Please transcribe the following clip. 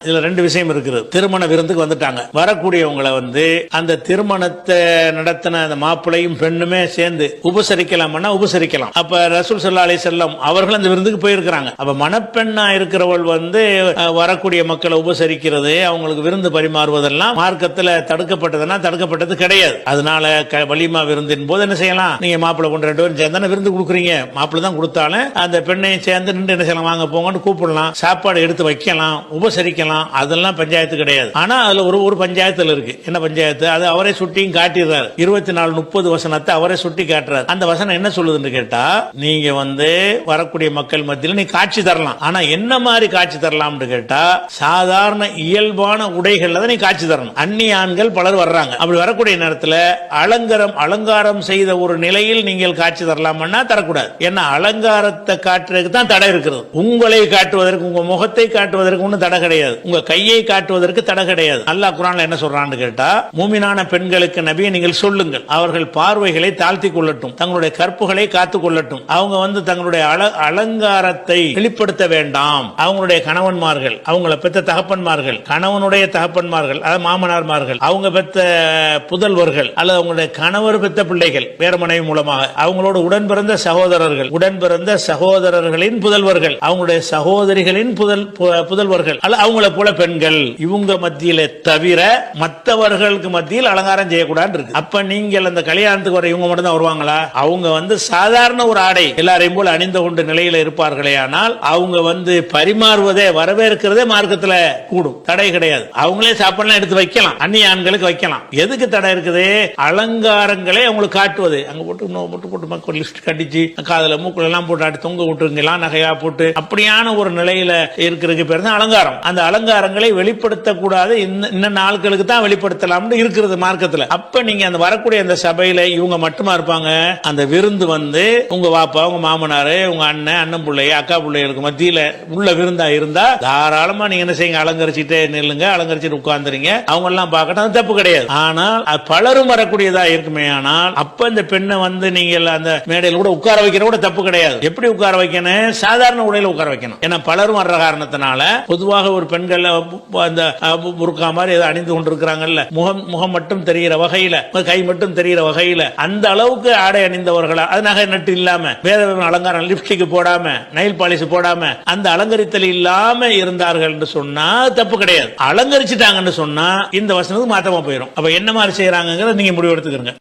இதுல ரெண்டு விஷயம் இருக்குது. திருமண விருந்துக்கு வந்துட்டாங்க, வரக்கூடியவங்களை அந்த திருமணத்தை நடத்தின அந்த மாப்பிளையும் பெண்ணுமே சேர்ந்து உபசரிக்கலாம்னா உபசரிக்கலாம். அப்ப ரசூல் ஸல்லல்லாஹு அலைஹி வஸல்லம் அவர்கள் அந்த விருந்துக்கு போயிருக்கிறாங்க. அப்ப மணப்பெண்ணா இருக்கிறவள் வரக்கூடிய மக்களை உபசரிக்கிறது, அவங்களுக்கு விருந்து பரிமாறுவதெல்லாம் மார்க்கத்தில் தடுக்கப்பட்டதுன்னா தடுக்கப்பட்டது கிடையாது. அதனால வலிமா விருந்தின் போது என்ன செய்யலாம், நீங்க மாப்பிள்ளை கொண்டு 2 பேரும் சேர்ந்து விருந்து கொடுக்குறீங்க, மாப்பிள்ளை தான் கொடுத்தாலும் அந்த பெண்ணையும் சேர்ந்து நின்று என்ன செய்யலாம், வாங்க போங்கன்னு கூப்பிடலாம், சாப்பாடு எடுத்து வைக்கலாம், உபசரிக்கலாம். அதெல்லாம் பஞ்சாயத்து கிடையாது. ஆனா அதுல ஒரு பஞ்சாயத்துல இருக்கு. என்ன பஞ்சாயத்து? அது அவரை சுட்டியும் காட்டிடுறாரு. 24-30 வசனத்தை அவரை சுட்டி காட்டுறாரு. அந்த வசனம் என்ன சொல்லுதுன்னு கேட்டா, நீங்க வரக்கூடிய மக்கள் மத்தியில் நீ காட்சி தரலாம். ஆனா என்ன மாதிரி காட்சி தரலாம்னு கேட்டா, சாதாரண இயல்பான உடைகள்ல தான் நீ காட்சி தரணும். அந்நிய ஆண்கள் பலர் வர்றாங்க, அப்படி வரக்கூடிய நேரத்தில் அலங்காரம் செய்த ஒரு நிலையில் நீங்கள் காட்சி தரலாம்னா தரக்கூடாது. ஏன்னா அலங்காரத்தை காட்டுறதுக்கு தான் தடை இருக்கிறது. உங்களை காட்டுவதற்கு, உங்க முகத்தை காட்டுவதற்கு ஒன்றும் தடை கிடையாது, உங்க கையை காட்டுவதற்கு தடை கிடையாது. அல்லாஹ் குர்ஆன்ல என்ன சொல்றான்னு கேட்டா, மூமினான பெண்களுக்கு நபியை நீங்கள் சொல்லுங்கள், அவர்கள் பார்வைகளை தாழ்த்தி கொள்ளட்டும், தங்களுடைய கற்புகளை காத்துக் கொள்ளட்டும், அவங்க தங்களுடைய அலங்காரத்தை வெளிப்படுத்த வேண்டாம். அவங்களுடைய கணவன்மார்கள், அவங்கள பெற்ற தகப்பன்மார்கள், கணவனுடைய தகப்பன்மார்கள், அதாவது மாமனார்மார்கள், அவங்க பெற்ற புதல்வர்கள் அல்லது அவங்களுடைய கணவர் பெற்ற பிள்ளைகள் வேற மனைவி மூலமாக, அவங்களோட உடன் பிறந்த சகோதரர்கள், உடன் பிறந்த சகோதரர்களின் புதல்வர்கள், அவங்களுடைய சகோதரிகளின் புதல்வர்கள் அல்ல அவங்கள போல பெண்கள், இவங்க மத்தியில தவிர மற்றவர்களுக்கு மத்தியில் அலங்காரம் செய்யக்கூடாது இருக்கு. அப்ப நீங்கள் அந்த கல்யாணத்துக்கு வர இவங்க மட்டும் தான் வருவாங்களா? அவங்க சாதாரண ஒரு ஆடை எல்லாரையும் போல அணிந்து கொண்டு நிலையில இருப்பார்களே, ஆனால் அவங்க பரிமாறுவதே வரவேற்கிறதே மார்க்கத்துல கூடும், தடை கிடையாது. அவங்களே சாப்பாடுலாம் எடுத்து வைக்கலாம், அந்நிய ஆண்களுக்கு வைக்கலாம். எதுக்கு தடை இருக்குது? அலங்காரங்களே அவங்களுக்கு காட்டுவது, அங்க போட்டு லிஸ்ட் கட்டிச்சு காதல மூக்குல எல்லாம் போட்டு தொங்க விட்டுருங்கலாம், நகையா போட்டு அப்படியான ஒரு நிலையில இருக்கிறதுக்கு பேர் தான் அலங்காரம். அந்த அலங்காரங்களை வெளிப்படுத்தக்கூடாது, இன்னும் நாட்களுக்கு தான் வெளிப்படுத்தலாம் இருக்கிறது மார்க்கத்துல. அப்ப நீங்க அந்த வரக்கூடிய அந்த சபையில இவங்க மட்டுமா இருப்பாங்க. அந்த விருந்து உங்க வாப்பா, உங்க மாமனாரு, உங்க அண்ணன் பிள்ளைய, அக்கா பிள்ளைகளுக்கு மத்தியில உள்ள விருந்தா இருந்தா தாராளமா நீங்க என்ன செய்யுங்க, அலங்கரிச்சுட்டே நில்லுங்க, அலங்கரிச்சுட்டு உட்கார்ந்துறீங்க, அவங்க எல்லாம் பார்க்கட்டும், தப்பு கிடையாது. ஆனால் பலரும் வரக்கூடியதா இருக்குமே, ஆனால் அப்ப இந்த பெண்ணை நீங்கள் அந்த மேடையில் கூட உட்கார வைக்கிற கூட தப்பு கிடையாது. எப்படி உட்கார வைக்கணும்? சாதாரண உடையில உட்கார வைக்கணும். ஏன்னா பலரும் வர்ற காரணத்தினால பொதுவாக ஒரு பெண்கள் அந்த முறுக்கா மாதிரி அணிந்து கொண்டிருக்கிறாங்கல்ல, முகம் மட்டும் தெரிகிற வகையில, கை மட்டும் தெரிகிற வகையில அந்த அளவுக்கு ஆடை அணிந்தவர்களா, அது நகை நட்டு இல்லாம, வேற அலங்காரம், லிப்ஸ்டிக் போடாம, நெயில் பாலிஷ் போடாம, அந்த அலங்கரித்தல் இல்லாம இருந்தார்கள் என்று சொன்னா தப்பு கிடையாது. அலங்கரிச்சுட்டாங்கன்னு சொன்னா இந்த வசனத்துக்கு மாற்றமா போயிடும். அப்ப என்ன மாதிரி செய்யறாங்க நீங்க முடிவெடுத்துக்கிறீங்க.